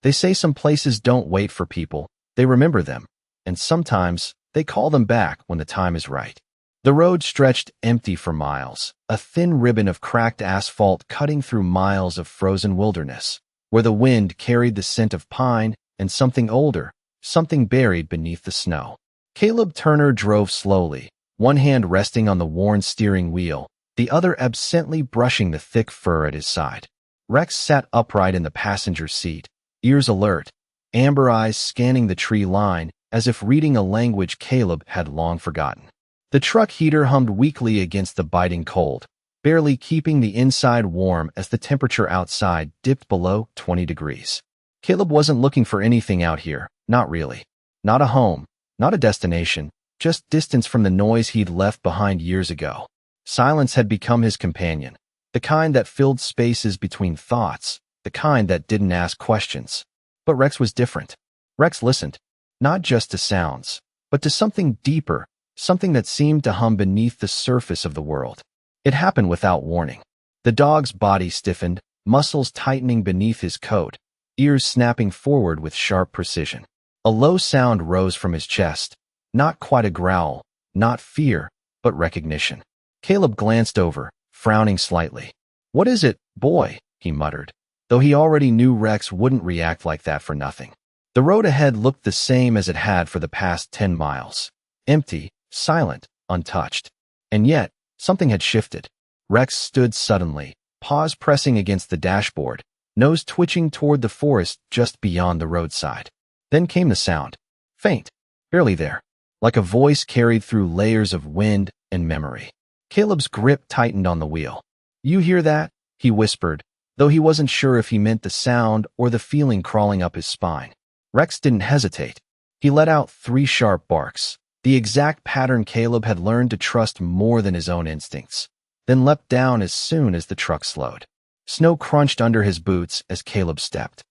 They say some places don't wait for people, they remember them, and sometimes they call them back when the time is right. The road stretched empty for miles, a thin ribbon of cracked asphalt cutting through miles of frozen wilderness, where the wind carried the scent of pine and something older, something buried beneath the snow. Caleb Turner drove slowly, one hand resting on the worn steering wheel, the other absently brushing the thick fur at his side. Rex sat upright in the passenger seat, ears alert, amber eyes scanning the tree line as if reading a language Caleb had long forgotten. The truck heater hummed weakly against the biting cold, barely keeping the inside warm as the temperature outside dipped below 20 degrees. Caleb wasn't looking for anything out here, not really. Not a home, not a destination, just distance from the noise he'd left behind years ago. Silence had become his companion, the kind that filled spaces between thoughts, the kind that didn't ask questions. But Rex was different. Rex listened, not just to sounds, but to something deeper, something that seemed to hum beneath the surface of the world. It happened without warning. The dog's body stiffened, muscles tightening beneath his coat, ears snapping forward with sharp precision. A low sound rose from his chest, not quite a growl, not fear, but recognition. Caleb glanced over, frowning slightly. "What is it, boy?" he muttered, though he already knew Rex wouldn't react like that for nothing. The road ahead looked the same as it had for the past 10 miles. Empty, silent, untouched. And yet, something had shifted. Rex stood suddenly, paws pressing against the dashboard, nose twitching toward the forest just beyond the roadside. Then came the sound. Faint, barely there, like a voice carried through layers of wind and memory. Caleb's grip tightened on the wheel. "You hear that?" he whispered, though he wasn't sure if he meant the sound or the feeling crawling up his spine. Rex didn't hesitate. He let out 3 sharp barks, the exact pattern Caleb had learned to trust more than his own instincts, then leapt down as soon as the truck slowed. Snow crunched under his boots as Caleb stepped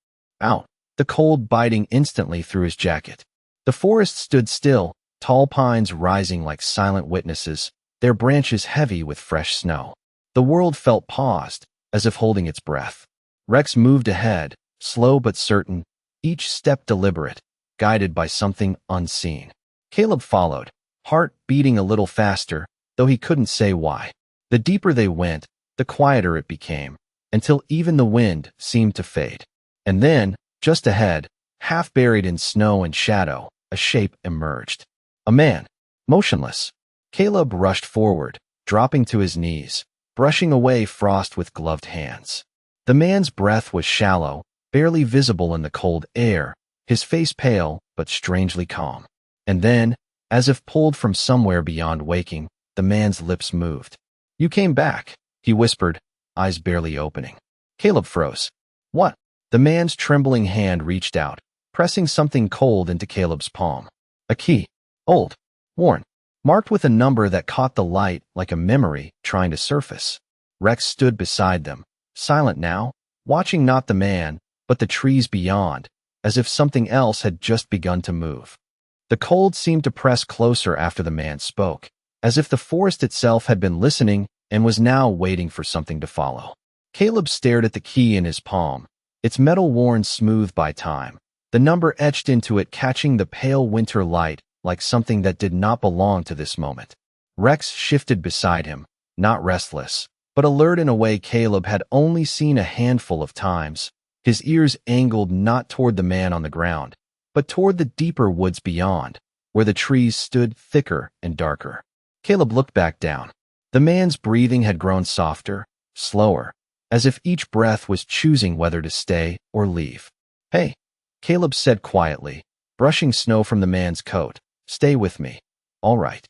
out, the cold biting instantly through his jacket. The forest stood still, tall pines rising like silent witnesses, their branches heavy with fresh snow. The world felt paused, as if holding its breath. Rex moved ahead, slow but certain, each step deliberate, guided by something unseen. Caleb followed, heart beating a little faster, though he couldn't say why. The deeper they went, the quieter it became, until even the wind seemed to fade. And then, just ahead, half buried in snow and shadow, a shape emerged. A man, motionless. Caleb rushed forward, dropping to his knees, brushing away frost with gloved hands. The man's breath was shallow, barely visible in the cold air, his face pale but strangely calm. And then, as if pulled from somewhere beyond waking, the man's lips moved. "You came back," he whispered, eyes barely opening. Caleb froze. "What?" The man's trembling hand reached out, pressing something cold into Caleb's palm. A key. Old. Worn. Marked with a number that caught the light like a memory trying to surface. Rex stood beside them, silent now, watching not the man, but the trees beyond, as if something else had just begun to move. The cold seemed to press closer after the man spoke, as if the forest itself had been listening and was now waiting for something to follow. Caleb stared at the key in his palm, its metal worn smooth by time, the number etched into it catching the pale winter light like something that did not belong to this moment. Rex shifted beside him, not restless, but alert in a way Caleb had only seen a handful of times, his ears angled not toward the man on the ground, but toward the deeper woods beyond, where the trees stood thicker and darker. Caleb looked back down. The man's breathing had grown softer, slower, as if each breath was choosing whether to stay or leave. "Hey," Caleb said quietly, brushing snow from the man's coat. "Stay with me. All right."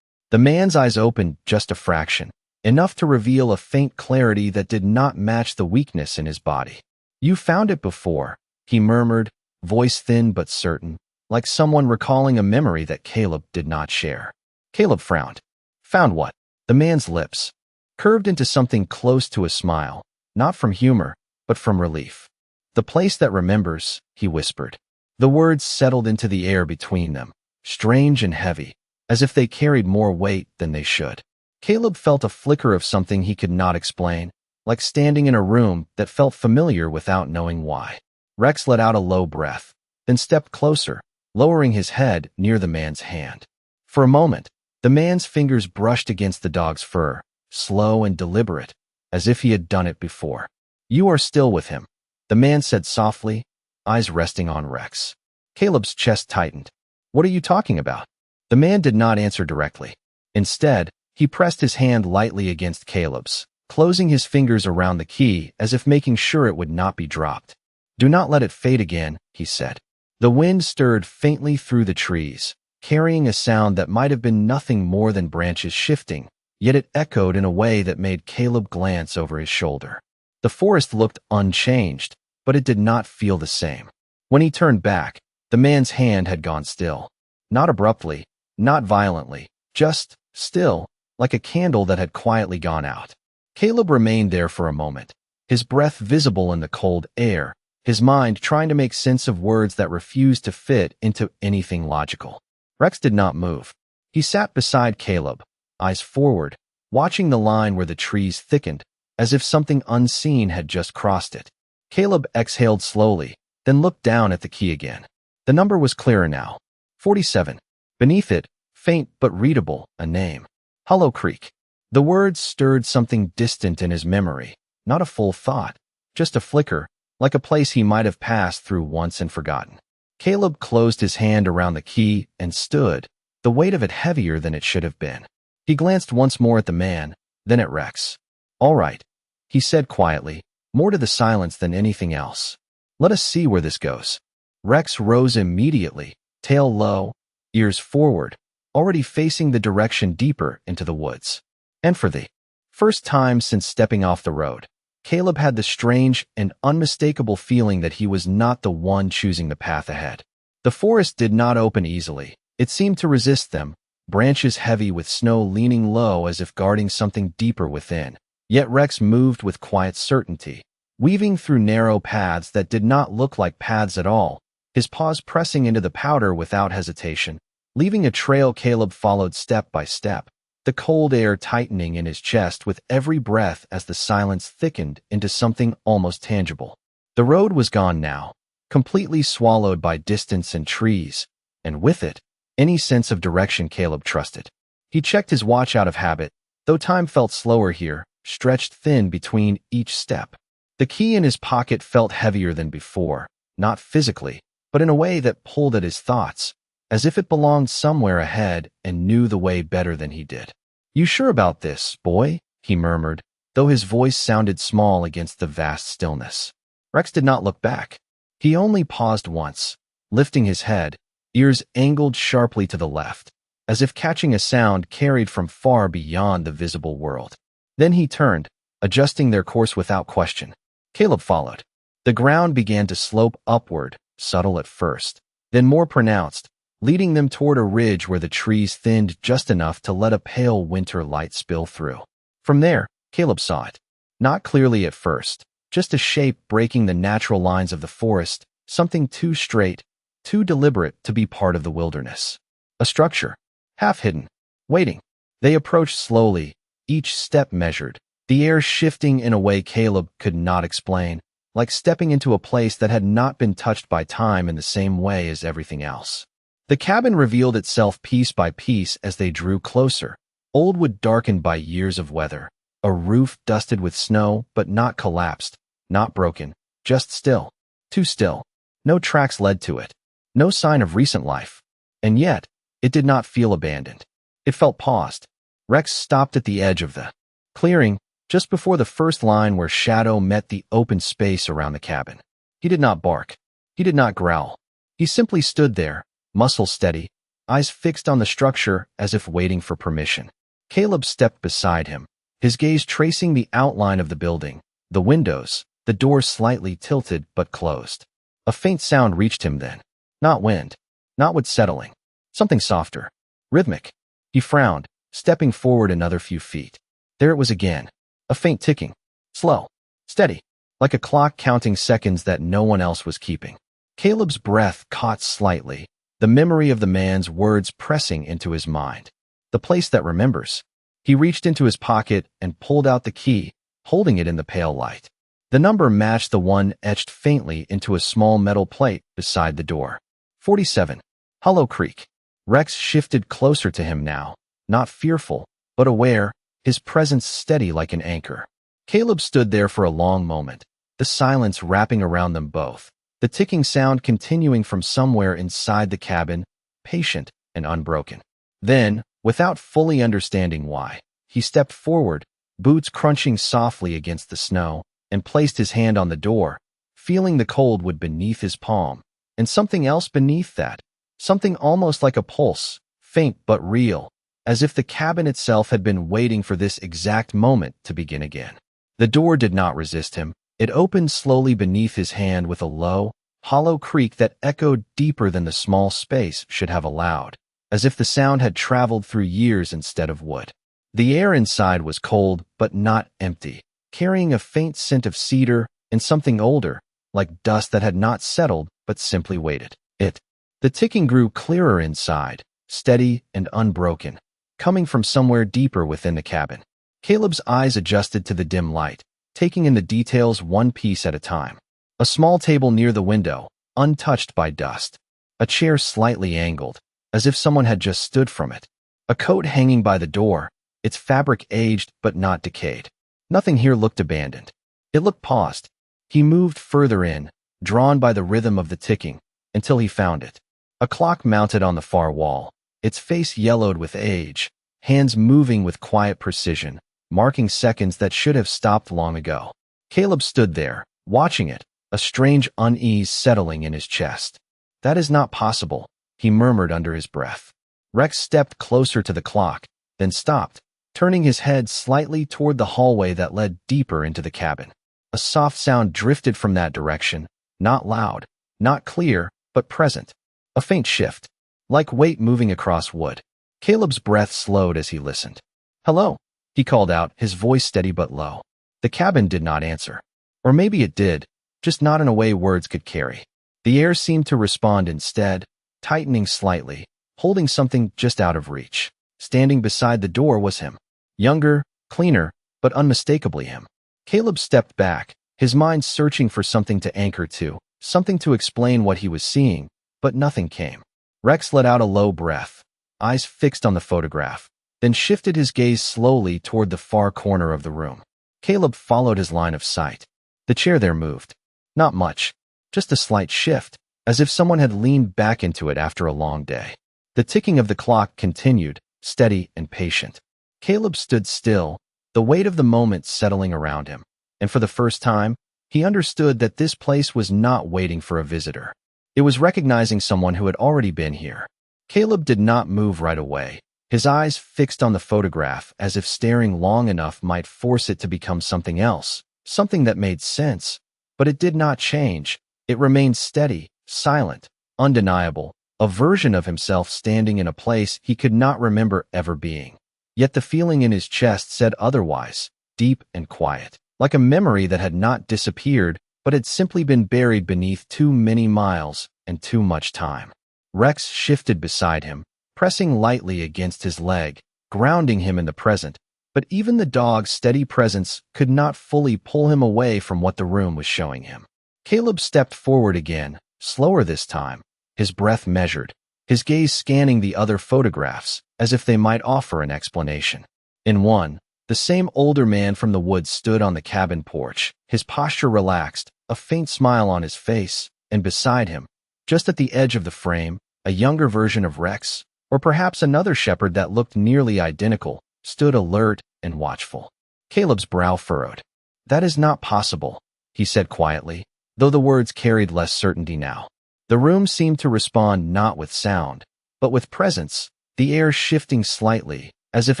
The man's eyes opened just a fraction, enough to reveal a faint clarity that did not match the weakness in his body. "You found it before," he murmured, voice thin but certain, like someone recalling a memory that Caleb did not share. Caleb frowned. "Found what?" The man's lips curved into something close to a smile, not from humor, but from relief. "The place that remembers," he whispered. The words settled into the air between them, strange and heavy, as if they carried more weight than they should. Caleb felt a flicker of something he could not explain, like standing in a room that felt familiar without knowing why. Rex let out a low breath, then stepped closer, lowering his head near the man's hand. For a moment, the man's fingers brushed against the dog's fur, slow and deliberate, as if he had done it before. "You are still with him," the man said softly, eyes resting on Rex. Caleb's chest tightened. "What are you talking about?" The man did not answer directly. Instead, he pressed his hand lightly against Caleb's, closing his fingers around the key as if making sure it would not be dropped. "Do not let it fade again," he said. The wind stirred faintly through the trees, carrying a sound that might have been nothing more than branches shifting, yet it echoed in a way that made Caleb glance over his shoulder. The forest looked unchanged, but it did not feel the same. When he turned back, the man's hand had gone still. Not abruptly, not violently, just still, like a candle that had quietly gone out. Caleb remained there for a moment, his breath visible in the cold air, his mind trying to make sense of words that refused to fit into anything logical. Rex did not move. He sat beside Caleb, eyes forward, watching the line where the trees thickened, as if something unseen had just crossed it. Caleb exhaled slowly, then looked down at the key again. The number was clearer now. 47. Beneath it, faint but readable, a name. Hollow Creek. The words stirred something distant in his memory, not a full thought, just a flicker, like a place he might have passed through once and forgotten. Caleb closed his hand around the key and stood, the weight of it heavier than it should have been. He glanced once more at the man, then at Rex. "All right," he said quietly, more to the silence than anything else. "Let us see where this goes." Rex rose immediately, tail low, ears forward, already facing the direction deeper into the woods. And for the first time since stepping off the road, Caleb had the strange and unmistakable feeling that he was not the one choosing the path ahead. The forest did not open easily. It seemed to resist them, branches heavy with snow leaning low as if guarding something deeper within. Yet Rex moved with quiet certainty, weaving through narrow paths that did not look like paths at all, his paws pressing into the powder without hesitation, leaving a trail Caleb followed step by step, the cold air tightening in his chest with every breath as the silence thickened into something almost tangible. The road was gone now, completely swallowed by distance and trees, and with it, any sense of direction Caleb trusted. He checked his watch out of habit, though time felt slower here, stretched thin between each step. The key in his pocket felt heavier than before, not physically, but in a way that pulled at his thoughts, as if it belonged somewhere ahead and knew the way better than he did. "You sure about this, boy?" he murmured, though his voice sounded small against the vast stillness. Rex did not look back. He only paused once, lifting his head, ears angled sharply to the left, as if catching a sound carried from far beyond the visible world. Then he turned, adjusting their course without question. Caleb followed. The ground began to slope upward, subtle at first, then more pronounced, leading them toward a ridge where the trees thinned just enough to let a pale winter light spill through. From there, Caleb saw it. Not clearly at first, just a shape breaking the natural lines of the forest, something too straight, too deliberate to be part of the wilderness. A structure, half hidden, waiting. They approached slowly, each step measured, the air shifting in a way Caleb could not explain, like stepping into a place that had not been touched by time in the same way as everything else. The cabin revealed itself piece by piece as they drew closer, old wood darkened by years of weather, a roof dusted with snow but not collapsed, not broken, just still, too still. No tracks led to it, no sign of recent life, and yet, it did not feel abandoned. It felt paused. Rex stopped at the edge of the clearing, just before the first line where shadow met the open space around the cabin. He did not bark. He did not growl. He simply stood there, muscles steady, eyes fixed on the structure as if waiting for permission. Caleb stepped beside him, his gaze tracing the outline of the building, the windows, the doors slightly tilted but closed. A faint sound reached him then. Not wind, not wood settling, something softer, rhythmic. He frowned, stepping forward another few feet. There it was again, a faint ticking, slow, steady, like a clock counting seconds that no one else was keeping. Caleb's breath caught slightly, the memory of the man's words pressing into his mind. The place that remembers. He reached into his pocket and pulled out the key, holding it in the pale light. The number matched the one etched faintly into a small metal plate beside the door. 47. Hollow Creek. Rex shifted closer to him now, not fearful, but aware, his presence steady like an anchor. Caleb stood there for a long moment, the silence wrapping around them both, the ticking sound continuing from somewhere inside the cabin, patient and unbroken. Then, without fully understanding why, he stepped forward, boots crunching softly against the snow, and placed his hand on the door, feeling the cold wood beneath his palm, and something else beneath that, something almost like a pulse, faint but real, as if the cabin itself had been waiting for this exact moment to begin again. The door did not resist him. It opened slowly beneath his hand with a low, hollow creak that echoed deeper than the small space should have allowed, as if the sound had traveled through years instead of wood. The air inside was cold but not empty, carrying a faint scent of cedar and something older, like dust that had not settled but simply waited. The ticking grew clearer inside, steady and unbroken, coming from somewhere deeper within the cabin. Caleb's eyes adjusted to the dim light, taking in the details one piece at a time. A small table near the window, untouched by dust. A chair slightly angled, as if someone had just stood from it. A coat hanging by the door, its fabric aged but not decayed. Nothing here looked abandoned. It looked paused. He moved further in, drawn by the rhythm of the ticking, until he found it. A clock mounted on the far wall, its face yellowed with age, hands moving with quiet precision, marking seconds that should have stopped long ago. Caleb stood there, watching it, a strange unease settling in his chest. "That is not possible," he murmured under his breath. Rex stepped closer to the clock, then stopped, turning his head slightly toward the hallway that led deeper into the cabin. A soft sound drifted from that direction, not loud, not clear, but present. A faint shift, like weight moving across wood. Caleb's breath slowed as he listened. "Hello," he called out, his voice steady but low. The cabin did not answer. Or maybe it did, just not in a way words could carry. The air seemed to respond instead, tightening slightly, holding something just out of reach. Standing beside the door was him. Younger, cleaner, but unmistakably him. Caleb stepped back, his mind searching for something to anchor to, something to explain what he was seeing, but nothing came. Rex let out a low breath, eyes fixed on the photograph, then shifted his gaze slowly toward the far corner of the room. Caleb followed his line of sight. The chair there moved. Not much, just a slight shift, as if someone had leaned back into it after a long day. The ticking of the clock continued, steady and patient. Caleb stood still, the weight of the moment settling around him, and for the first time, he understood that this place was not waiting for a visitor. It was recognizing someone who had already been here. Caleb did not move right away, his eyes fixed on the photograph as if staring long enough might force it to become something else, something that made sense. But it did not change. It remained steady, silent, undeniable, a version of himself standing in a place he could not remember ever being. Yet the feeling in his chest said otherwise, deep and quiet, like a memory that had not disappeared, but had simply been buried beneath too many miles and too much time. Rex shifted beside him, pressing lightly against his leg, grounding him in the present, but even the dog's steady presence could not fully pull him away from what the room was showing him. Caleb stepped forward again, slower this time, his breath measured, his gaze scanning the other photographs, as if they might offer an explanation. In one, the same older man from the woods stood on the cabin porch, his posture relaxed, a faint smile on his face, and beside him, just at the edge of the frame, a younger version of Rex, or perhaps another shepherd that looked nearly identical, stood alert and watchful. Caleb's brow furrowed. "That is not possible," he said quietly, though the words carried less certainty now. The room seemed to respond not with sound, but with presence, the air shifting slightly, as if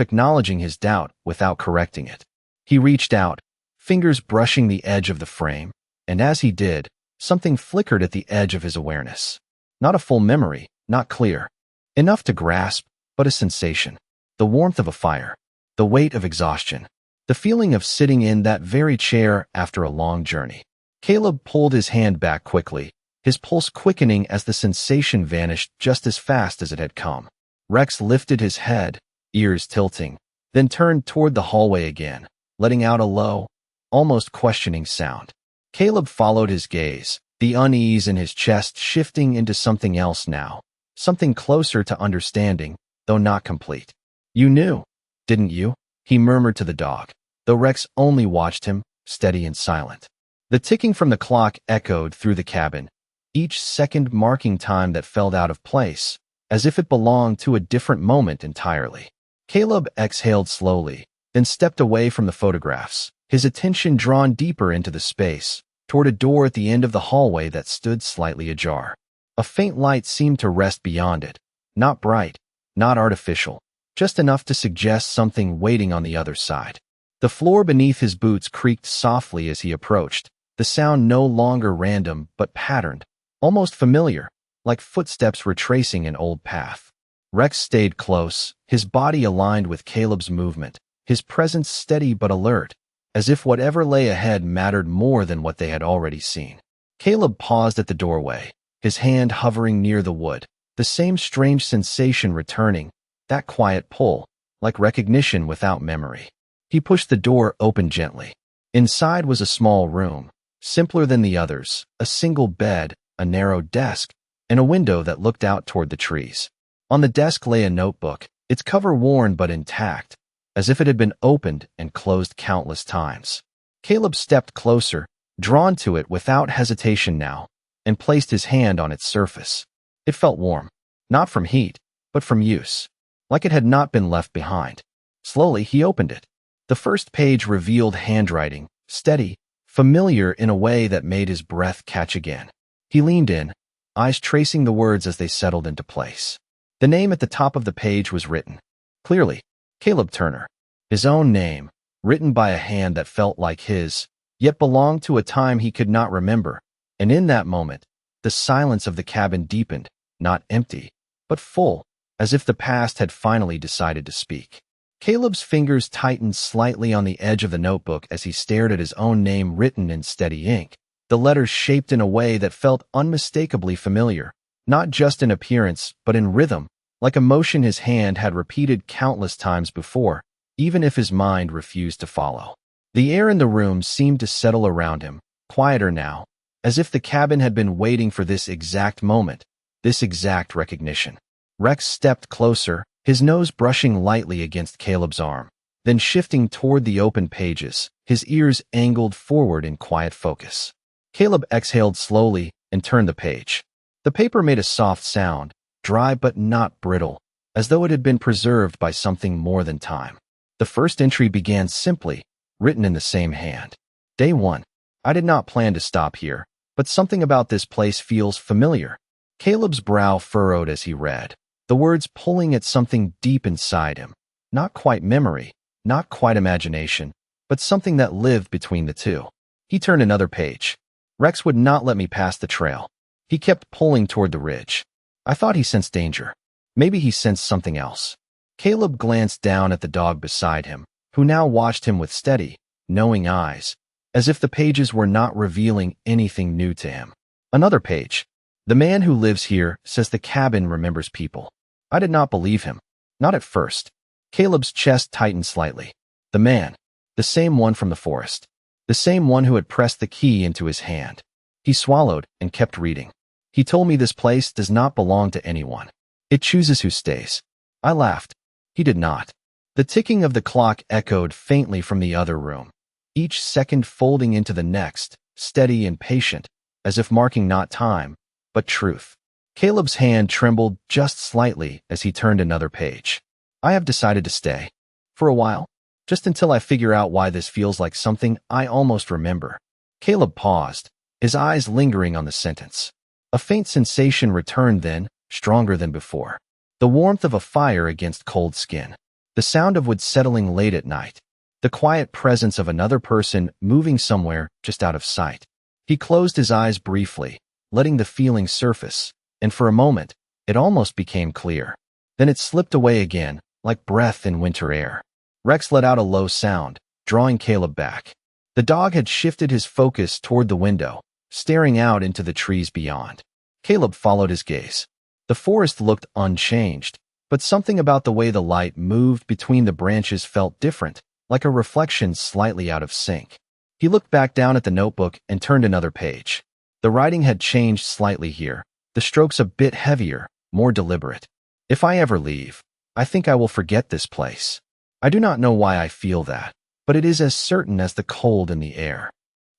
acknowledging his doubt without correcting it. He reached out, fingers brushing the edge of the frame, and as he did, something flickered at the edge of his awareness. Not a full memory, not clear. Enough to grasp, but a sensation. The warmth of a fire. The weight of exhaustion. The feeling of sitting in that very chair after a long journey. Caleb pulled his hand back quickly, his pulse quickening as the sensation vanished just as fast as it had come. Rex lifted his head, ears tilting, then turned toward the hallway again, letting out a low, almost questioning sound. Caleb followed his gaze, the unease in his chest shifting into something else now, something closer to understanding, though not complete. "You knew, didn't you?" he murmured to the dog, though Rex only watched him, steady and silent. The ticking from the clock echoed through the cabin, each second marking time that felt out of place, as if it belonged to a different moment entirely. Caleb exhaled slowly, then stepped away from the photographs, his attention drawn deeper into the space, toward a door at the end of the hallway that stood slightly ajar. A faint light seemed to rest beyond it, not bright, not artificial, just enough to suggest something waiting on the other side. The floor beneath his boots creaked softly as he approached, the sound no longer random but patterned, almost familiar, like footsteps retracing an old path. Rex stayed close, his body aligned with Caleb's movement, his presence steady but alert, as if whatever lay ahead mattered more than what they had already seen. Caleb paused at the doorway, his hand hovering near the wood, the same strange sensation returning, that quiet pull, like recognition without memory. He pushed the door open gently. Inside was a small room, simpler than the others, a single bed, a narrow desk, and a window that looked out toward the trees. On the desk lay a notebook, its cover worn but intact, as if it had been opened and closed countless times. Caleb stepped closer, drawn to it without hesitation now, and placed his hand on its surface. It felt warm, not from heat, but from use, like it had not been left behind. Slowly, he opened it. The first page revealed handwriting, steady, familiar in a way that made his breath catch again. He leaned in, eyes tracing the words as they settled into place. The name at the top of the page was written. Clearly, Caleb Turner. His own name, written by a hand that felt like his, yet belonged to a time he could not remember, and in that moment, the silence of the cabin deepened, not empty, but full, as if the past had finally decided to speak. Caleb's fingers tightened slightly on the edge of the notebook as he stared at his own name written in steady ink, the letters shaped in a way that felt unmistakably familiar, not just in appearance, but in rhythm, like a motion his hand had repeated countless times before, even if his mind refused to follow. The air in the room seemed to settle around him, quieter now, as if the cabin had been waiting for this exact moment, this exact recognition. Rex stepped closer, his nose brushing lightly against Caleb's arm, then shifting toward the open pages, his ears angled forward in quiet focus. Caleb exhaled slowly and turned the page. The paper made a soft sound, dry but not brittle, as though it had been preserved by something more than time. The first entry began simply, written in the same hand. Day 1. I did not plan to stop here, but something about this place feels familiar. Caleb's brow furrowed as he read, the words pulling at something deep inside him. Not quite memory, not quite imagination, but something that lived between the two. He turned another page. Rex would not let me pass the trail. He kept pulling toward the ridge. I thought he sensed danger. Maybe he sensed something else. Caleb glanced down at the dog beside him, who now watched him with steady, knowing eyes, as if the pages were not revealing anything new to him. Another page. The man who lives here says the cabin remembers people. I did not believe him. Not at first. Caleb's chest tightened slightly. The man. The same one from the forest. The same one who had pressed the key into his hand. He swallowed and kept reading. He told me this place does not belong to anyone. It chooses who stays. I laughed. He did not. The ticking of the clock echoed faintly from the other room, each second folding into the next, steady and patient, as if marking not time, but truth. Caleb's hand trembled just slightly as he turned another page. I have decided to stay. For a while. Just until I figure out why this feels like something I almost remember. Caleb paused, his eyes lingering on the sentence. A faint sensation returned then, stronger than before. The warmth of a fire against cold skin. The sound of wood settling late at night. The quiet presence of another person moving somewhere just out of sight. He closed his eyes briefly, letting the feeling surface, and for a moment, it almost became clear. Then it slipped away again, like breath in winter air. Rex let out a low sound, drawing Caleb back. The dog had shifted his focus toward the window, staring out into the trees beyond. Caleb followed his gaze. The forest looked unchanged, but something about the way the light moved between the branches felt different, like a reflection slightly out of sync. He looked back down at the notebook and turned another page. The writing had changed slightly here, the strokes a bit heavier, more deliberate. If I ever leave, I think I will forget this place. I do not know why I feel that, but it is as certain as the cold in the air.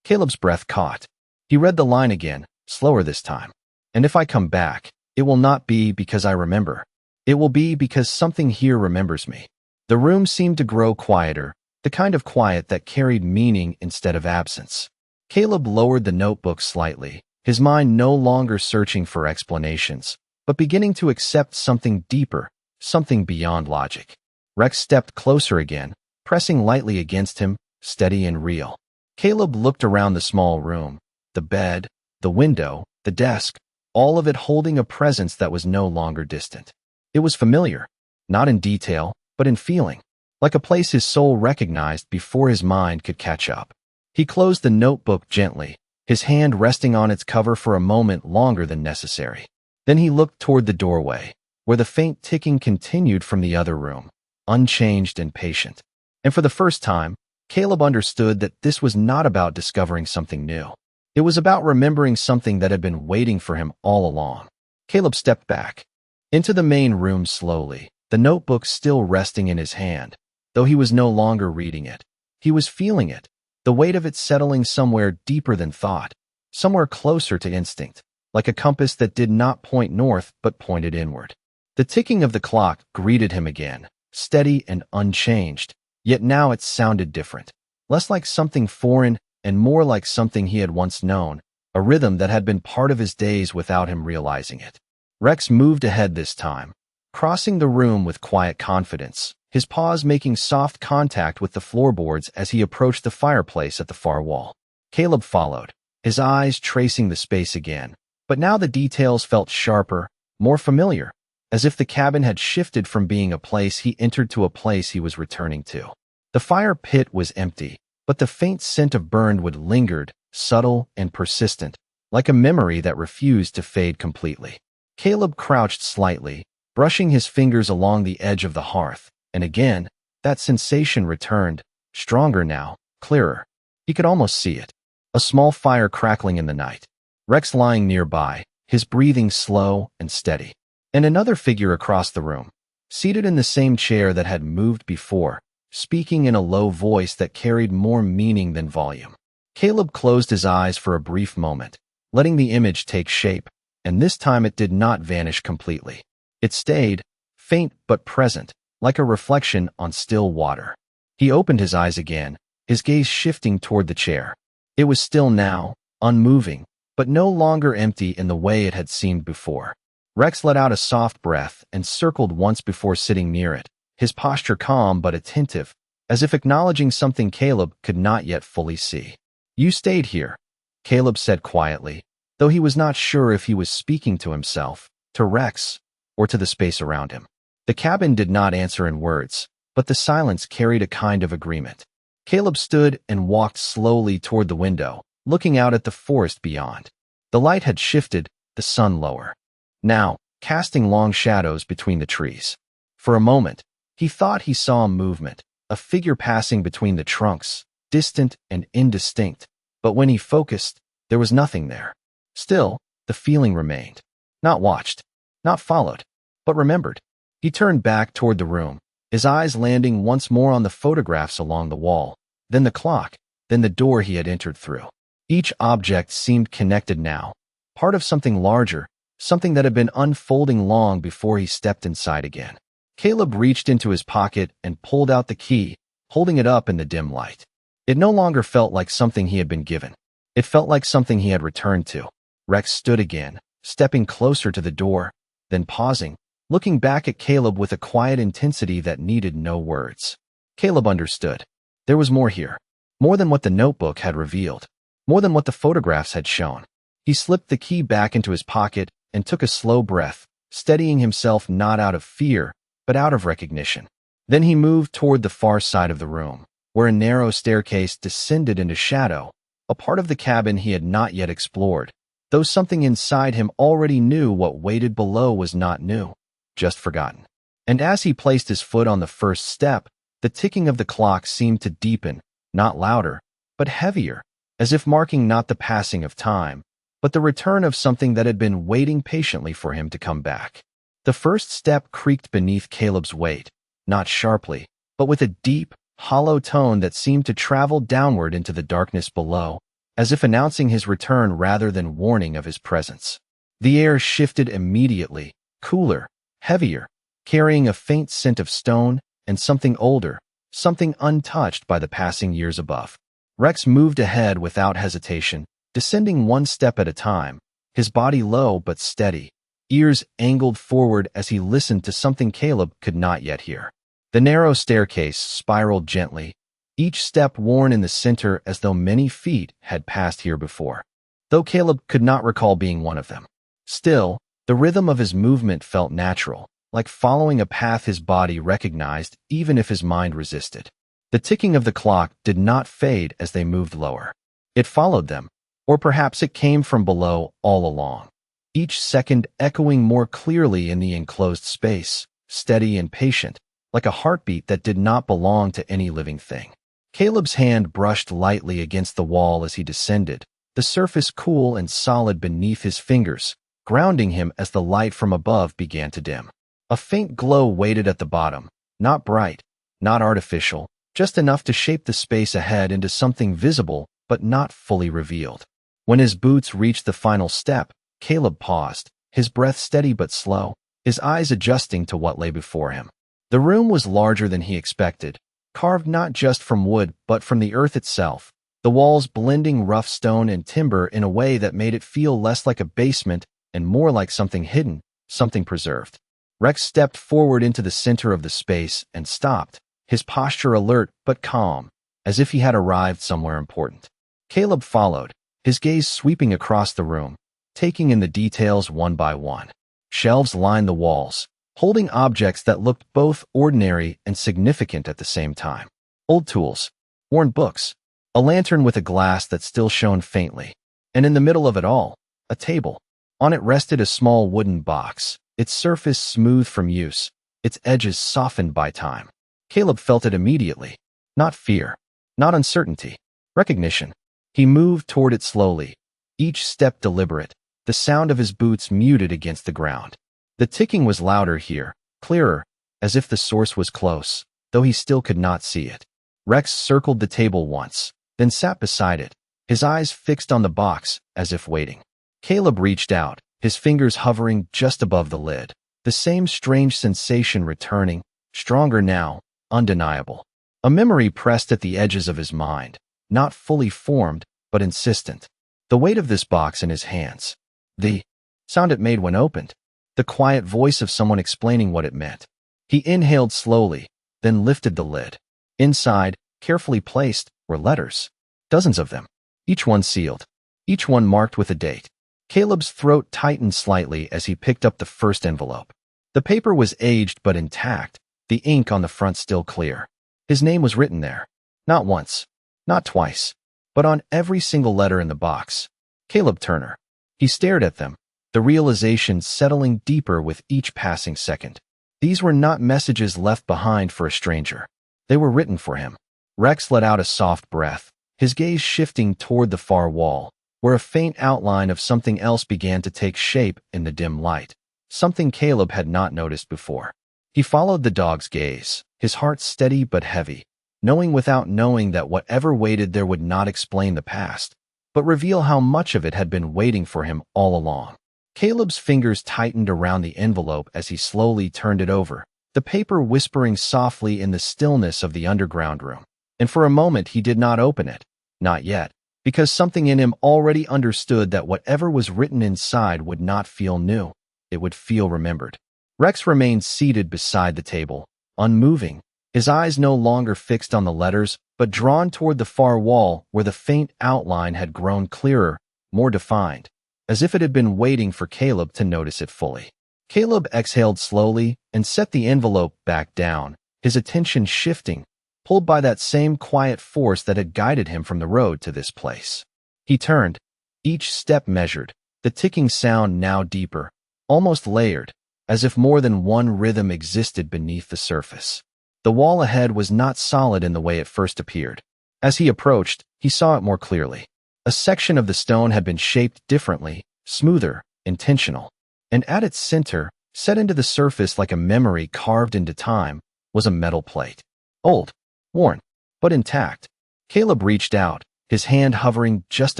Caleb's breath caught. He read the line again, slower this time. And if I come back, it will not be because I remember. It will be because something here remembers me. The room seemed to grow quieter, the kind of quiet that carried meaning instead of absence. Caleb lowered the notebook slightly, his mind no longer searching for explanations, but beginning to accept something deeper, something beyond logic. Rex stepped closer again, pressing lightly against him, steady and real. Caleb looked around the small room, the bed, the window, the desk, all of it holding a presence that was no longer distant. It was familiar, not in detail, but in feeling, like a place his soul recognized before his mind could catch up. He closed the notebook gently, his hand resting on its cover for a moment longer than necessary. Then he looked toward the doorway, where the faint ticking continued from the other room, unchanged and patient. And for the first time, Caleb understood that this was not about discovering something new. It was about remembering something that had been waiting for him all along. Caleb stepped back into the main room slowly, the notebook still resting in his hand, though he was no longer reading it. He was feeling it, the weight of it settling somewhere deeper than thought, somewhere closer to instinct, like a compass that did not point north but pointed inward. The ticking of the clock greeted him again, steady and unchanged, yet now it sounded different, less like something foreign and more like something he had once known, a rhythm that had been part of his days without him realizing it. Rex moved ahead this time, crossing the room with quiet confidence, his paws making soft contact with the floorboards as he approached the fireplace at the far wall. Caleb followed, his eyes tracing the space again, but now the details felt sharper, more familiar, as if the cabin had shifted from being a place he entered to a place he was returning to. The fire pit was empty, but the faint scent of burned wood lingered, subtle and persistent, like a memory that refused to fade completely. Caleb crouched slightly, brushing his fingers along the edge of the hearth, and again, that sensation returned, stronger now, clearer. He could almost see it, a small fire crackling in the night. Rex lying nearby, his breathing slow and steady. And another figure across the room, seated in the same chair that had moved before, speaking in a low voice that carried more meaning than volume. Caleb closed his eyes for a brief moment, letting the image take shape, and this time it did not vanish completely. It stayed, faint but present, like a reflection on still water. He opened his eyes again, his gaze shifting toward the chair. It was still now, unmoving, but no longer empty in the way it had seemed before. Rex let out a soft breath and circled once before sitting near it, his posture calm but attentive, as if acknowledging something Caleb could not yet fully see. "You stayed here," Caleb said quietly, though he was not sure if he was speaking to himself, to Rex, or to the space around him. The cabin did not answer in words, but the silence carried a kind of agreement. Caleb stood and walked slowly toward the window, looking out at the forest beyond. The light had shifted, the sun lower, now casting long shadows between the trees. For a moment, he thought he saw a movement, a figure passing between the trunks, distant and indistinct, but when he focused, there was nothing there. Still, the feeling remained. Not watched, not followed, but remembered. He turned back toward the room, his eyes landing once more on the photographs along the wall, then the clock, then the door he had entered through. Each object seemed connected now, part of something larger, something that had been unfolding long before he stepped inside again. Caleb reached into his pocket and pulled out the key, holding it up in the dim light. It no longer felt like something he had been given. It felt like something he had returned to. Rex stood again, stepping closer to the door, then pausing, looking back at Caleb with a quiet intensity that needed no words. Caleb understood. There was more here. More than what the notebook had revealed. More than what the photographs had shown. He slipped the key back into his pocket and took a slow breath, steadying himself not out of fear, but out of recognition. Then he moved toward the far side of the room, where a narrow staircase descended into shadow, a part of the cabin he had not yet explored, though something inside him already knew what waited below was not new, just forgotten. And as he placed his foot on the first step, the ticking of the clock seemed to deepen, not louder, but heavier, as if marking not the passing of time, but the return of something that had been waiting patiently for him to come back. The first step creaked beneath Caleb's weight, not sharply, but with a deep, hollow tone that seemed to travel downward into the darkness below, as if announcing his return rather than warning of his presence. The air shifted immediately, cooler, heavier, carrying a faint scent of stone and something older, something untouched by the passing years above. Rex moved ahead without hesitation, descending one step at a time, his body low but steady, ears angled forward as he listened to something Caleb could not yet hear. The narrow staircase spiraled gently, each step worn in the center as though many feet had passed here before, though Caleb could not recall being one of them. Still, the rhythm of his movement felt natural, like following a path his body recognized even if his mind resisted. The ticking of the clock did not fade as they moved lower. It followed them, or perhaps it came from below all along, each second echoing more clearly in the enclosed space, steady and patient, like a heartbeat that did not belong to any living thing. Caleb's hand brushed lightly against the wall as he descended, the surface cool and solid beneath his fingers, grounding him as the light from above began to dim. A faint glow waited at the bottom, not bright, not artificial, just enough to shape the space ahead into something visible but not fully revealed. When his boots reached the final step, Caleb paused, his breath steady but slow, his eyes adjusting to what lay before him. The room was larger than he expected, carved not just from wood but from the earth itself, the walls blending rough stone and timber in a way that made it feel less like a basement and more like something hidden, something preserved. Rex stepped forward into the center of the space and stopped, his posture alert but calm, as if he had arrived somewhere important. Caleb followed, his gaze sweeping across the room, taking in the details one by one. Shelves lined the walls, holding objects that looked both ordinary and significant at the same time. Old tools, worn books, a lantern with a glass that still shone faintly, and in the middle of it all, a table. On it rested a small wooden box, its surface smooth from use, its edges softened by time. Caleb felt it immediately. Not fear, not uncertainty, recognition. He moved toward it slowly, each step deliberate, the sound of his boots muted against the ground. The ticking was louder here, clearer, as if the source was close, though he still could not see it. Rex circled the table once, then sat beside it, his eyes fixed on the box, as if waiting. Caleb reached out, his fingers hovering just above the lid, the same strange sensation returning, stronger now, undeniable. A memory pressed at the edges of his mind, not fully formed, but insistent. The weight of this box in his hands. The sound it made when opened. The quiet voice of someone explaining what it meant. He inhaled slowly, then lifted the lid. Inside, carefully placed, were letters. Dozens of them. Each one sealed. Each one marked with a date. Caleb's throat tightened slightly as he picked up the first envelope. The paper was aged but intact, the ink on the front still clear. His name was written there. Not once, not twice, but on every single letter in the box. Caleb Turner. He stared at them, the realization settling deeper with each passing second. These were not messages left behind for a stranger. They were written for him. Rex let out a soft breath, his gaze shifting toward the far wall, where a faint outline of something else began to take shape in the dim light, something Caleb had not noticed before. He followed the dog's gaze, his heart steady but heavy, knowing without knowing that whatever waited there would not explain the past, but reveal how much of it had been waiting for him all along. Caleb's fingers tightened around the envelope as he slowly turned it over, the paper whispering softly in the stillness of the underground room. And for a moment he did not open it, not yet, because something in him already understood that whatever was written inside would not feel new, it would feel remembered. Rex remained seated beside the table, unmoving, his eyes no longer fixed on the letters, but drawn toward the far wall where the faint outline had grown clearer, more defined, as if it had been waiting for Caleb to notice it fully. Caleb exhaled slowly and set the envelope back down, his attention shifting, pulled by that same quiet force that had guided him from the road to this place. He turned, each step measured, the ticking sound now deeper, almost layered, as if more than one rhythm existed beneath the surface. The wall ahead was not solid in the way it first appeared. As he approached, he saw it more clearly. A section of the stone had been shaped differently, smoother, intentional. And at its center, set into the surface like a memory carved into time, was a metal plate. Old, worn, but intact. Caleb reached out, his hand hovering just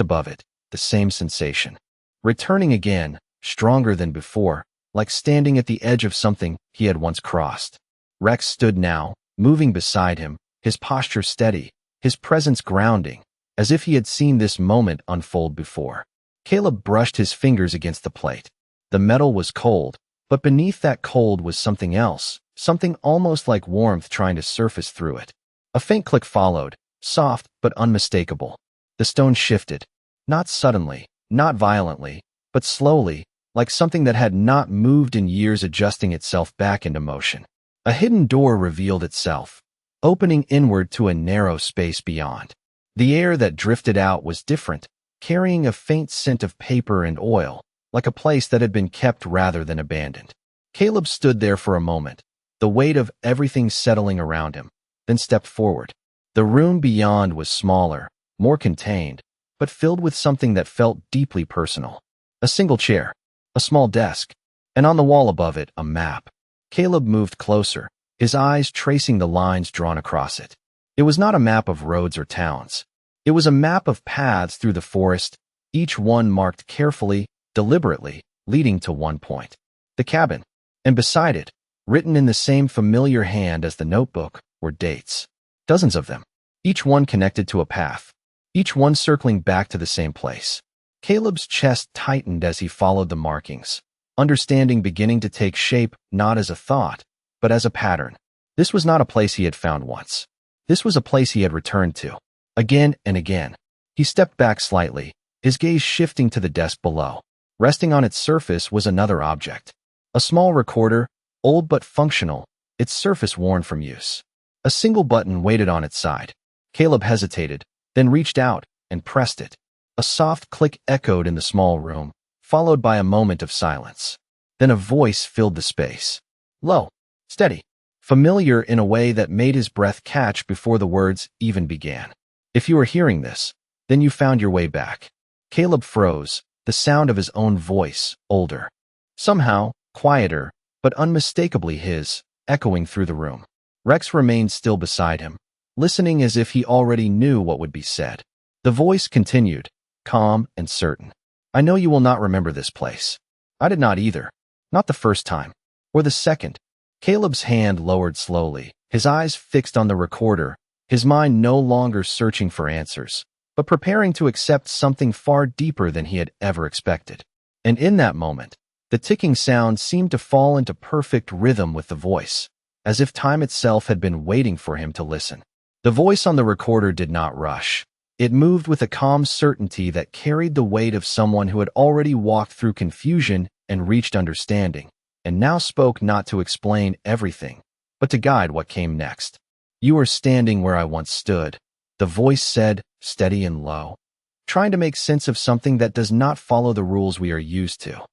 above it, the same sensation. Returning again, stronger than before, like standing at the edge of something he had once crossed. Rex stood now, moving beside him, his posture steady, his presence grounding, as if he had seen this moment unfold before. Caleb brushed his fingers against the plate. The metal was cold, but beneath that cold was something else, something almost like warmth trying to surface through it. A faint click followed, soft but unmistakable. The stone shifted, not suddenly, not violently, but slowly, like something that had not moved in years adjusting itself back into motion. A hidden door revealed itself, opening inward to a narrow space beyond. The air that drifted out was different, carrying a faint scent of paper and oil, like a place that had been kept rather than abandoned. Caleb stood there for a moment, the weight of everything settling around him, then stepped forward. The room beyond was smaller, more contained, but filled with something that felt deeply personal. A single chair, a small desk, and on the wall above it, a map. Caleb moved closer, his eyes tracing the lines drawn across it. It was not a map of roads or towns. It was a map of paths through the forest, each one marked carefully, deliberately, leading to one point. The cabin. And beside it, written in the same familiar hand as the notebook, were dates. Dozens of them, each one connected to a path, each one circling back to the same place. Caleb's chest tightened as he followed the markings, understanding beginning to take shape not as a thought, but as a pattern. This was not a place he had found once. This was a place he had returned to, again and again. He stepped back slightly, his gaze shifting to the desk below. Resting on its surface was another object. A small recorder, old but functional, its surface worn from use. A single button waited on its side. Caleb hesitated, then reached out and pressed it. A soft click echoed in the small room, followed by a moment of silence. Then a voice filled the space. Low, steady, familiar in a way that made his breath catch before the words even began. If you are hearing this, then you found your way back. Caleb froze, the sound of his own voice, older. Somehow, quieter, but unmistakably his, echoing through the room. Rex remained still beside him, listening as if he already knew what would be said. The voice continued, calm and certain. I know you will not remember this place. I did not either. Not the first time. Or the second. Caleb's hand lowered slowly, his eyes fixed on the recorder, his mind no longer searching for answers, but preparing to accept something far deeper than he had ever expected. And in that moment, the ticking sound seemed to fall into perfect rhythm with the voice, as if time itself had been waiting for him to listen. The voice on the recorder did not rush. It moved with a calm certainty that carried the weight of someone who had already walked through confusion and reached understanding, and now spoke not to explain everything, but to guide what came next. You are standing where I once stood, the voice said, steady and low, trying to make sense of something that does not follow the rules we are used to.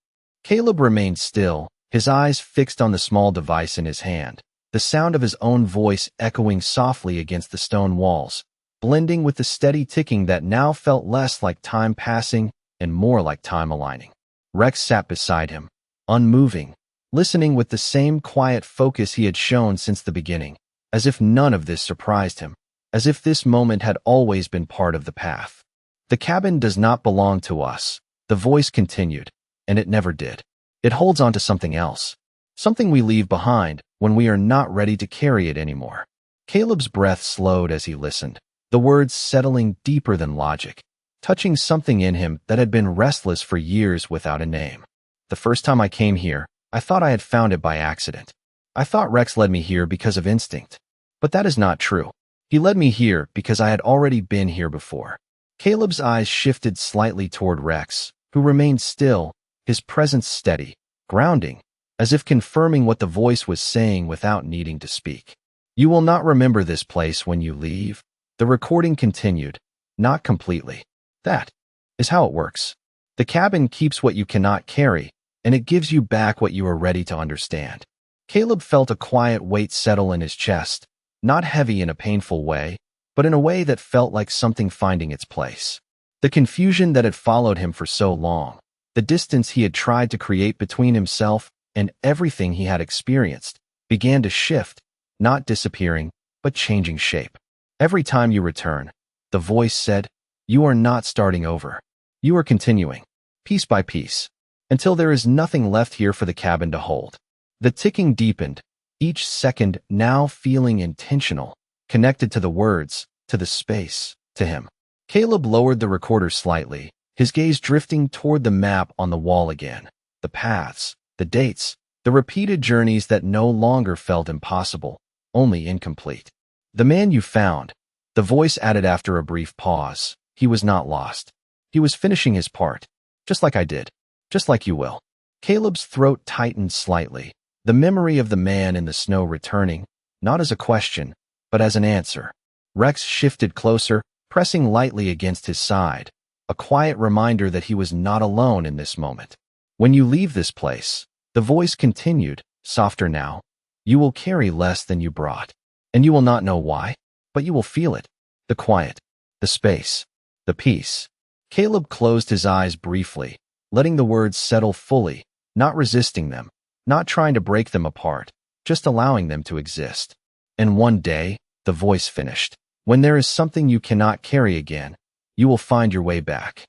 Caleb remained still, his eyes fixed on the small device in his hand, the sound of his own voice echoing softly against the stone walls, blending with the steady ticking that now felt less like time passing and more like time aligning. Rex sat beside him, unmoving, listening with the same quiet focus he had shown since the beginning, as if none of this surprised him, as if this moment had always been part of the path. The cabin does not belong to us, the voice continued, and it never did. It holds on to something else, something we leave behind when we are not ready to carry it anymore. Caleb's breath slowed as he listened, the words settling deeper than logic, touching something in him that had been restless for years without a name. The first time I came here, I thought I had found it by accident. I thought Rex led me here because of instinct. But that is not true. He led me here because I had already been here before. Caleb's eyes shifted slightly toward Rex, who remained still, his presence steady, grounding, as if confirming what the voice was saying without needing to speak. You will not remember this place when you leave. The recording continued, not completely. That is how it works. The cabin keeps what you cannot carry, and it gives you back what you are ready to understand. Caleb felt a quiet weight settle in his chest, not heavy in a painful way, but in a way that felt like something finding its place. The confusion that had followed him for so long, the distance he had tried to create between himself and everything he had experienced, began to shift, not disappearing, but changing shape. Every time you return, the voice said, you are not starting over. You are continuing, piece by piece, until there is nothing left here for the cabin to hold. The ticking deepened, each second now feeling intentional, connected to the words, to the space, to him. Caleb lowered the recorder slightly, his gaze drifting toward the map on the wall again. The paths, the dates, the repeated journeys that no longer felt impossible, only incomplete. The man you found, the voice added after a brief pause. He was not lost. He was finishing his part, just like I did, just like you will. Caleb's throat tightened slightly, the memory of the man in the snow returning, not as a question, but as an answer. Rex shifted closer, pressing lightly against his side, a quiet reminder that he was not alone in this moment. When you leave this place, the voice continued, softer now, you will carry less than you brought. And you will not know why, but you will feel it. The quiet, the space, the peace. Caleb closed his eyes briefly, letting the words settle fully, not resisting them, not trying to break them apart, just allowing them to exist. And one day, the voice finished. When there is something you cannot carry again, you will find your way back.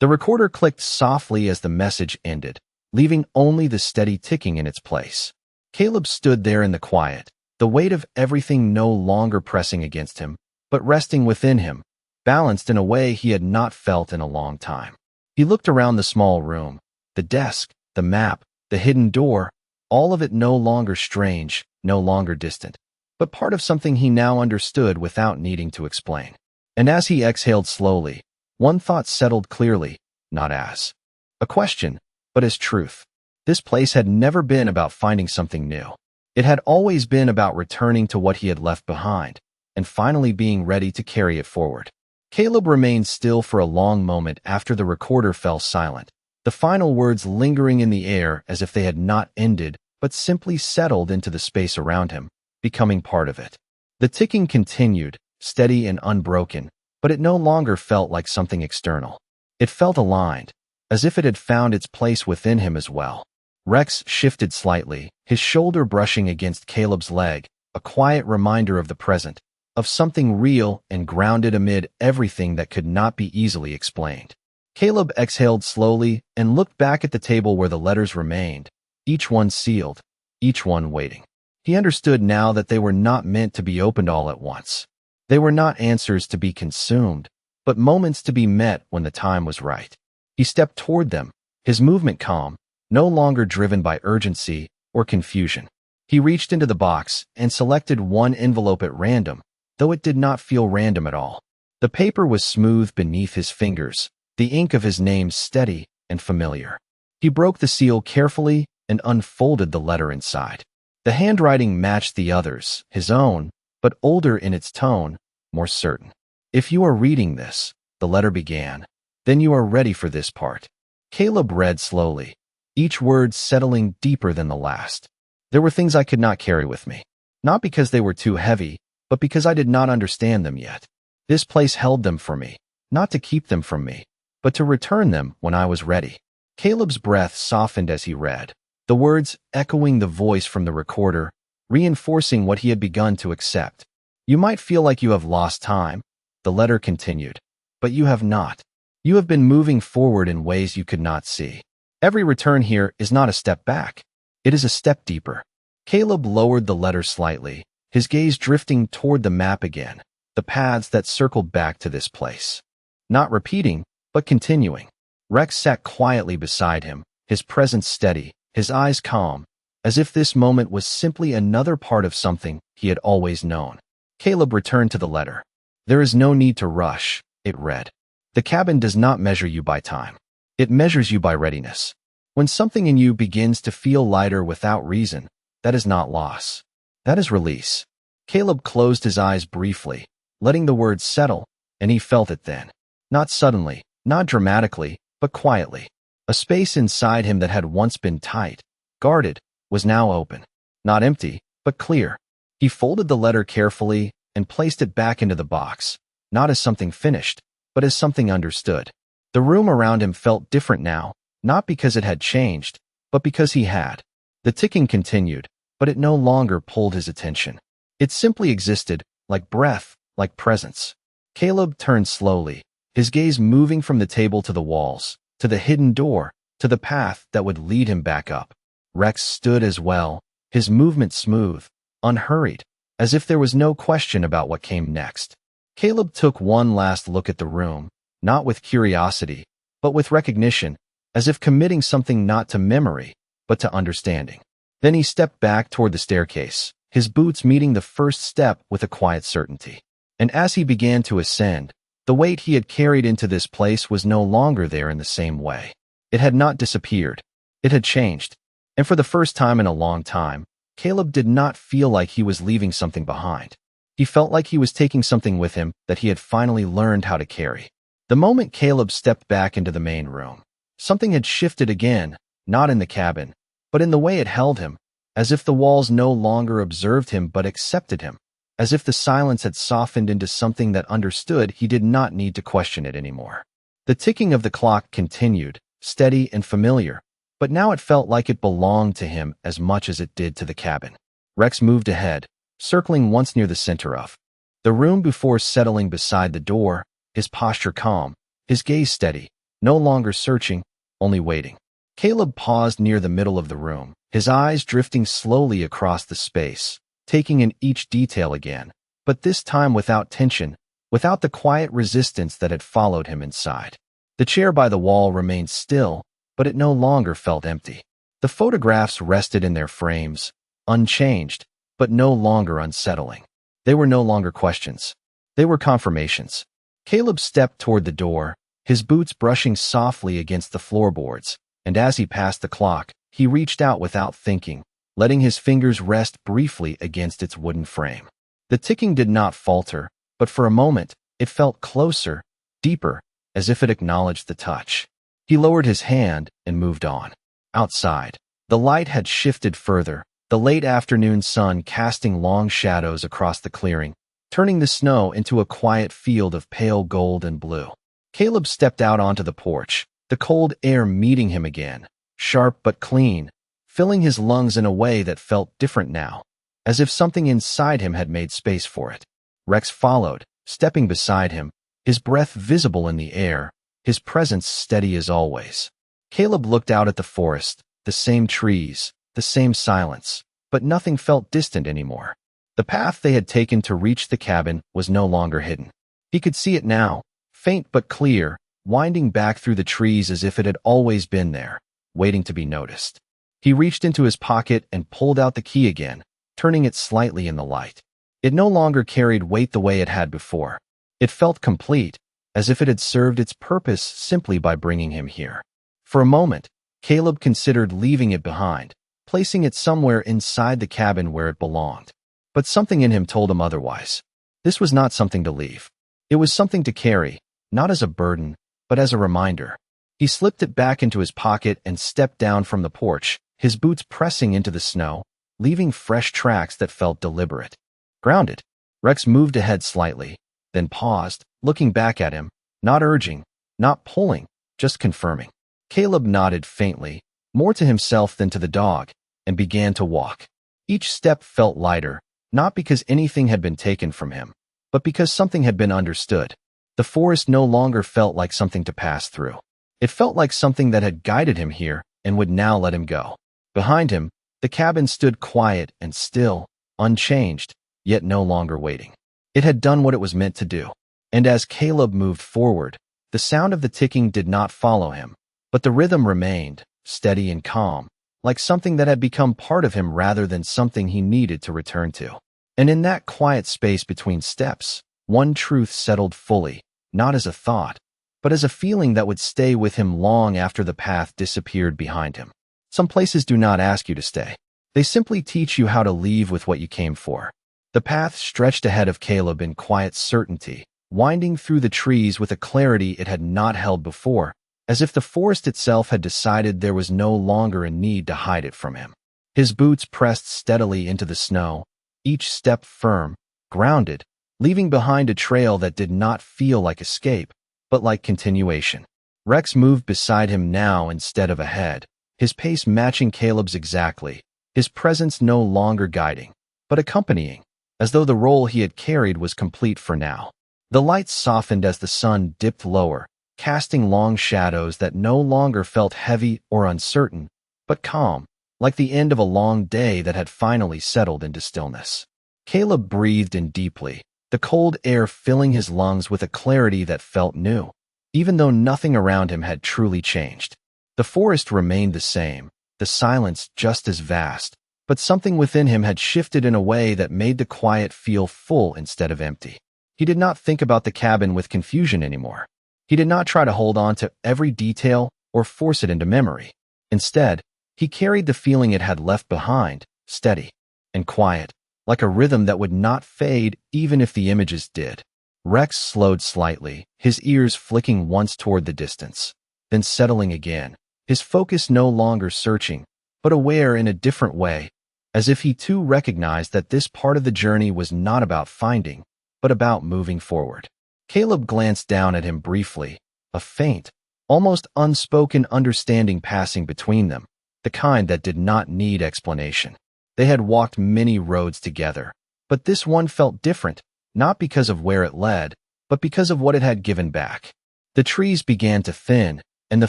The recorder clicked softly as the message ended, leaving only the steady ticking in its place. Caleb stood there in the quiet, the weight of everything no longer pressing against him, but resting within him, balanced in a way he had not felt in a long time. He looked around the small room, the desk, the map, the hidden door, all of it no longer strange, no longer distant, but part of something he now understood without needing to explain. And as he exhaled slowly, one thought settled clearly, not as a question, but as truth. This place had never been about finding something new. It had always been about returning to what he had left behind, and finally being ready to carry it forward. Caleb remained still for a long moment after the recorder fell silent, the final words lingering in the air as if they had not ended, but simply settled into the space around him, becoming part of it. The ticking continued, steady and unbroken, but it no longer felt like something external. It felt aligned, as if it had found its place within him as well. Rex shifted slightly, his shoulder brushing against Caleb's leg, a quiet reminder of the present, of something real and grounded amid everything that could not be easily explained. Caleb exhaled slowly and looked back at the table where the letters remained, each one sealed, each one waiting. He understood now that they were not meant to be opened all at once. They were not answers to be consumed, but moments to be met when the time was right. He stepped toward them, his movement calm, no longer driven by urgency or confusion. He reached into the box and selected one envelope at random, though it did not feel random at all. The paper was smooth beneath his fingers, the ink of his name steady and familiar. He broke the seal carefully and unfolded the letter inside. The handwriting matched the others, his own, but older in its tone, more certain. If you are reading this, the letter began, then you are ready for this part. Caleb read slowly, each word settling deeper than the last. There were things I could not carry with me, not because they were too heavy, but because I did not understand them yet. This place held them for me, not to keep them from me, but to return them when I was ready. Caleb's breath softened as he read, the words echoing the voice from the recorder, reinforcing what he had begun to accept. You might feel like you have lost time, the letter continued, but you have not. You have been moving forward in ways you could not see. Every return here is not a step back. It is a step deeper. Caleb lowered the letter slightly, his gaze drifting toward the map again, the paths that circled back to this place. Not repeating, but continuing. Rex sat quietly beside him, his presence steady, his eyes calm, as if this moment was simply another part of something he had always known. Caleb returned to the letter. There is no need to rush, it read. The cabin does not measure you by time. It measures you by readiness. When something in you begins to feel lighter without reason, that is not loss. That is release. Caleb closed his eyes briefly, letting the words settle, and he felt it then. Not suddenly, not dramatically, but quietly. A space inside him that had once been tight, guarded, was now open. Not empty, but clear. He folded the letter carefully and placed it back into the box, not as something finished, but as something understood. The room around him felt different now, not because it had changed, but because he had. The ticking continued, but it no longer pulled his attention. It simply existed, like breath, like presence. Caleb turned slowly, his gaze moving from the table to the walls, to the hidden door, to the path that would lead him back up. Rex stood as well, his movement smooth, unhurried, as if there was no question about what came next. Caleb took one last look at the room, not with curiosity, but with recognition, as if committing something not to memory, but to understanding. Then he stepped back toward the staircase, his boots meeting the first step with a quiet certainty. And as he began to ascend, the weight he had carried into this place was no longer there in the same way. It had not disappeared. It had changed. And for the first time in a long time, Caleb did not feel like he was leaving something behind. He felt like he was taking something with him that he had finally learned how to carry. The moment Caleb stepped back into the main room, something had shifted again, not in the cabin, but in the way it held him, as if the walls no longer observed him but accepted him, as if the silence had softened into something that understood he did not need to question it anymore. The ticking of the clock continued, steady and familiar, but now it felt like it belonged to him as much as it did to the cabin. Rex moved ahead, circling once near the center of the room before settling beside the door, his posture calm, his gaze steady, no longer searching, only waiting. Caleb paused near the middle of the room, his eyes drifting slowly across the space, taking in each detail again, but this time without tension, without the quiet resistance that had followed him inside. The chair by the wall remained still, but it no longer felt empty. The photographs rested in their frames, unchanged, but no longer unsettling. They were no longer questions. They were confirmations. Caleb stepped toward the door, his boots brushing softly against the floorboards, and as he passed the clock, he reached out without thinking, letting his fingers rest briefly against its wooden frame. The ticking did not falter, but for a moment, it felt closer, deeper, as if it acknowledged the touch. He lowered his hand and moved on. Outside, the light had shifted further, the late afternoon sun casting long shadows across the clearing, turning the snow into a quiet field of pale gold and blue. Caleb stepped out onto the porch, the cold air meeting him again, sharp but clean, filling his lungs in a way that felt different now, as if something inside him had made space for it. Rex followed, stepping beside him, his breath visible in the air, his presence steady as always. Caleb looked out at the forest, the same trees, the same silence, but nothing felt distant anymore. The path they had taken to reach the cabin was no longer hidden. He could see it now, faint but clear, winding back through the trees as if it had always been there, waiting to be noticed. He reached into his pocket and pulled out the key again, turning it slightly in the light. It no longer carried weight the way it had before. It felt complete, as if it had served its purpose simply by bringing him here. For a moment, Caleb considered leaving it behind, placing it somewhere inside the cabin where it belonged. But something in him told him otherwise. This was not something to leave. It was something to carry, not as a burden, but as a reminder. He slipped it back into his pocket and stepped down from the porch, his boots pressing into the snow, leaving fresh tracks that felt deliberate. Grounded, Rex moved ahead slightly, then paused, looking back at him, not urging, not pulling, just confirming. Caleb nodded faintly, more to himself than to the dog, and began to walk. Each step felt lighter, not because anything had been taken from him, but because something had been understood. The forest no longer felt like something to pass through. It felt like something that had guided him here and would now let him go. Behind him, the cabin stood quiet and still, unchanged, yet no longer waiting. It had done what it was meant to do. And as Caleb moved forward, the sound of the ticking did not follow him, but the rhythm remained, steady and calm, like something that had become part of him rather than something he needed to return to. And in that quiet space between steps, one truth settled fully, not as a thought, but as a feeling that would stay with him long after the path disappeared behind him. Some places do not ask you to stay. They simply teach you how to leave with what you came for. The path stretched ahead of Caleb in quiet certainty, winding through the trees with a clarity it had not held before, as if the forest itself had decided there was no longer a need to hide it from him. His boots pressed steadily into the snow, each step firm, grounded, leaving behind a trail that did not feel like escape, but like continuation. Rex moved beside him now instead of ahead, his pace matching Caleb's exactly, his presence no longer guiding, but accompanying, as though the role he had carried was complete for now. The lights softened as the sun dipped lower, casting long shadows that no longer felt heavy or uncertain, but calm, like the end of a long day that had finally settled into stillness. Caleb breathed in deeply, the cold air filling his lungs with a clarity that felt new, even though nothing around him had truly changed. The forest remained the same, the silence just as vast, but something within him had shifted in a way that made the quiet feel full instead of empty. He did not think about the cabin with confusion anymore. He did not try to hold on to every detail or force it into memory. Instead, he carried the feeling it had left behind, steady and quiet, like a rhythm that would not fade even if the images did. Rex slowed slightly, his ears flicking once toward the distance, then settling again, his focus no longer searching, but aware in a different way, as if he too recognized that this part of the journey was not about finding, but about moving forward. Caleb glanced down at him briefly, a faint, almost unspoken understanding passing between them, the kind that did not need explanation. They had walked many roads together, but this one felt different, not because of where it led, but because of what it had given back. The trees began to thin, and the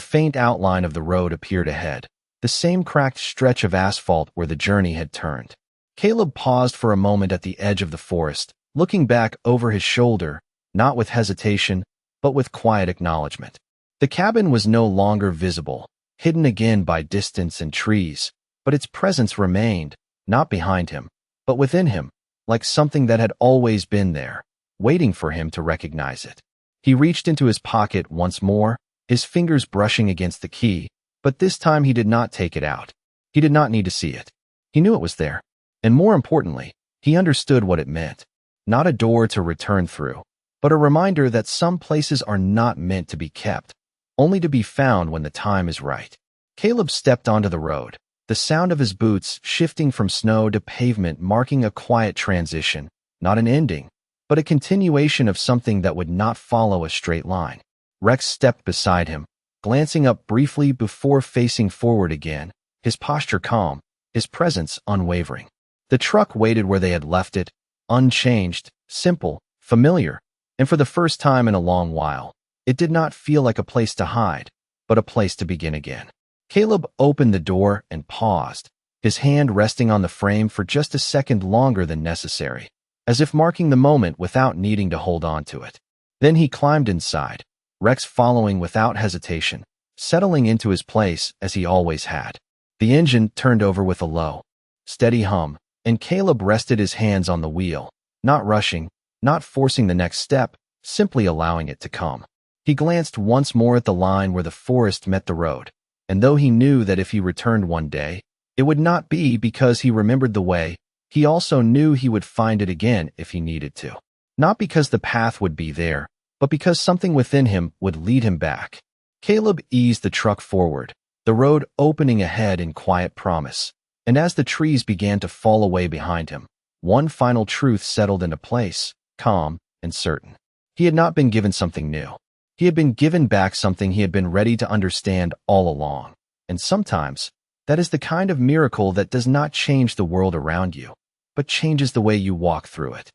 faint outline of the road appeared ahead, the same cracked stretch of asphalt where the journey had turned. Caleb paused for a moment at the edge of the forest, looking back over his shoulder, not with hesitation, but with quiet acknowledgement. The cabin was no longer visible, hidden again by distance and trees, but its presence remained, not behind him, but within him, like something that had always been there, waiting for him to recognize it. He reached into his pocket once more, his fingers brushing against the key, but this time he did not take it out. He did not need to see it. He knew it was there, and more importantly, he understood what it meant. Not a door to return through, but a reminder that some places are not meant to be kept, only to be found when the time is right. Caleb stepped onto the road, the sound of his boots shifting from snow to pavement marking a quiet transition, not an ending, but a continuation of something that would not follow a straight line. Rex stepped beside him, glancing up briefly before facing forward again, his posture calm, his presence unwavering. The truck waited where they had left it, unchanged, simple, familiar, and for the first time in a long while, it did not feel like a place to hide, but a place to begin again. Caleb opened the door and paused, his hand resting on the frame for just a second longer than necessary, as if marking the moment without needing to hold on to it. Then he climbed inside, Rex following without hesitation, settling into his place as he always had. The engine turned over with a low, steady hum, and Caleb rested his hands on the wheel, not rushing, not forcing the next step, simply allowing it to come. He glanced once more at the line where the forest met the road, and though he knew that if he returned one day, it would not be because he remembered the way, he also knew he would find it again if he needed to. Not because the path would be there, but because something within him would lead him back. Caleb eased the truck forward, the road opening ahead in quiet promise, and as the trees began to fall away behind him, one final truth settled into place, calm and certain. He had not been given something new. He had been given back something he had been ready to understand all along. And sometimes, that is the kind of miracle that does not change the world around you, but changes the way you walk through it.